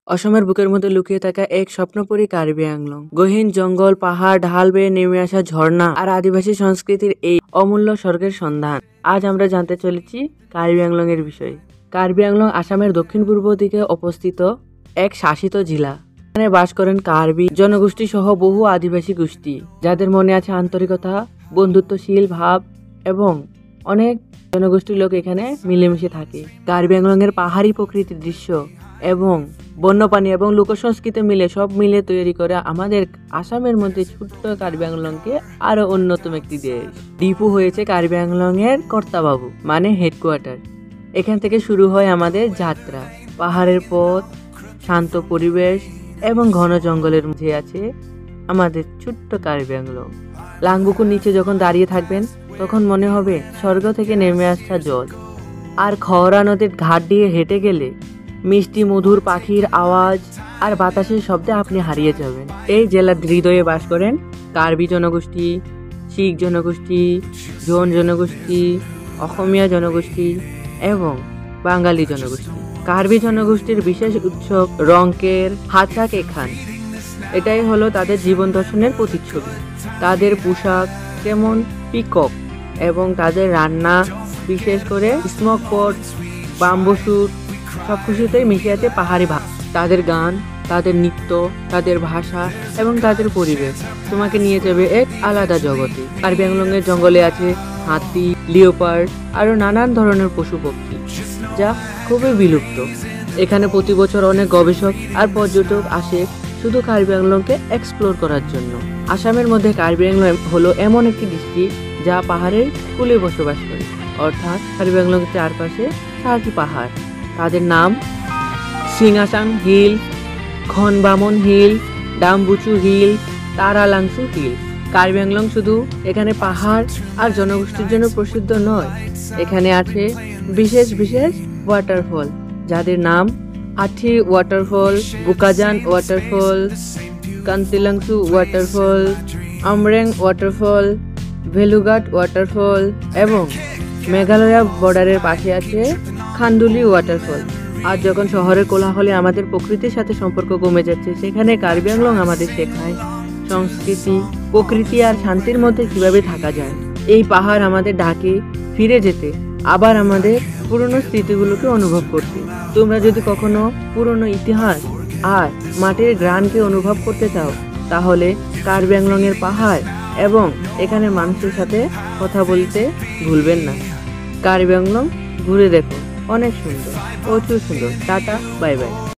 অসমের বুকের মধ্যে লুকিয়ে থাকা এক স্বপ্নপুরী কার্বি আংলং। গহীন জঙ্গল, পাহাড়, ঢাল বেয়ে নেমে আসা ঝর্ণা আর আদিবাসী সংস্কৃতির এই অমূল্য স্বর্গের সন্ধান। আজ আমরা জানতে চলেছি কার্বি আংলং এর বিষয়ে। কার্বি আংলং আসামের দক্ষিণ পূর্ব দিকে অবস্থিত এক শাসিত জেলা। এখানে বাস করেন কার্বি জনগোষ্ঠী সহ বহু আদিবাসী গোষ্ঠী, যাদের মনে আছে আন্তরিকতা, বন্ধুত্বশীল ভাব এবং অনেক জনগোষ্ঠীর লোক এখানে মিলেমিশে থাকে। কার্বি আংলং এর পাহাড়ি প্রকৃতির দৃশ্য এবং বন্যপ্রাণী এবং লোকসংস্কৃতি সব মিলে তৈরি করে আমাদের আসামের মধ্যে ছোট্ট কার্বি আংলংকে আরো অন্যতম একটি দেশ। ডিপু হয়েছে কার্বি আংলং এর কর্তাবাবু, মানে হেডকোয়ার্টার। এখান থেকে শুরু হয় আমাদের যাত্রা। পাহাড়ের পথ, শান্ত পরিবেশ এবং ঘন জঙ্গলের মধ্যে আছে আমাদের ছোট্ট কার্বি আংলং। লাংবুকুর নিচে যখন দাঁড়িয়ে থাকবেন তখন মনে হবে স্বর্গ থেকে নেমে আসা জল। আর খওরা নদীর ঘাট দিয়ে হেঁটে গেলে মিষ্টি মধুর পাখির আওয়াজ আর বাতাসের শব্দে আপনি হারিয়ে যাবেন। এই জেলার হৃদয়ে বাস করেন কার্বি জনগোষ্ঠী, শিখ জনগোষ্ঠী, জৈন জনগোষ্ঠী, অসমীয়া জনগোষ্ঠী এবং বাঙালি জনগোষ্ঠী। কার্বি জনগোষ্ঠীর বিশেষ উৎসব রংকের হাচাক এখান। এটাই হলো তাদের জীবন দর্শনের প্রতিচ্ছবি। তাদের পোশাক যেমন পিকক এবং তাদের রান্না, বিশেষ করে স্মোক পট, বাম্বু স্যুট, সব কিছুতেই মিশে আছে পাহাড়ি ভাব। তাদের গান, তাদের নৃত্য, তাদের ভাষা এবং তাদের পরিবেশ তোমাকে নিয়ে যাবে এক আলাদা জগতে। কার্বি আংলং এর জঙ্গলে আছে হাতি, লিওপার্ড আরো নানান ধরনের পশু পক্ষী, যা খুবই বিলুপ্ত। এখানে প্রতি বছর অনেক গবেষক আর পর্যটক আসে শুধু কার্বি আংলংকে এক্সপ্লোর করার জন্য। আসামের মধ্যে কার্বি আংলং হলো এমন একটি ডিস্ট্রিক্ট যা পাহাড়ের কুলে বসবাস করে, অর্থাৎ কার্বি আংলং এর চারপাশে 4টি পাহাড়। তাদের নাম Singhasang hill, Khanbaman hill, Dambuchu hill, Taralangsu hill. Karbi Anglong শুধু এখানে পাহাড় আর জনগোষ্ঠীর জন্য প্রসিদ্ধ নয়, এখানে আছে বিশেষ বিশেষ ওয়াটারফল, যাদের নাম Athi waterfall, Bukajan waterfall, Kantilangsu waterfall, Amreng waterfall, Bhelughat waterfall এবং মেঘালয় বর্ডারের পাশে আছে খান্ডুলি ওয়াটারফল। আর যখন শহরের কোলাহলে আমাদের প্রকৃতির সাথে সম্পর্ক কমে যাচ্ছে, সেখানে কার্বি আংলং আমাদের শেখায় সংস্কৃতি, প্রকৃতি আর শান্তির মধ্যে কিভাবে থাকা যায়। এই পাহাড় আমাদের ডাকে ফিরে যেতে, আবার আমাদের পুরনো স্মৃতিগুলোকে অনুভব করতে। তোমরা যদি কখনো পুরনো ইতিহাস আর মাটির গ্রানকে অনুভব করতে চাও, তাহলে কার্বি আংলং এর পাহাড় এবং এখানে মানুষের সাথে কথা বলতে ভুলবেন না। কার্বি আংলং ঘুরে দেখো, অনেক সুন্দর, প্রচুর সুন্দর। Tata, bye bye.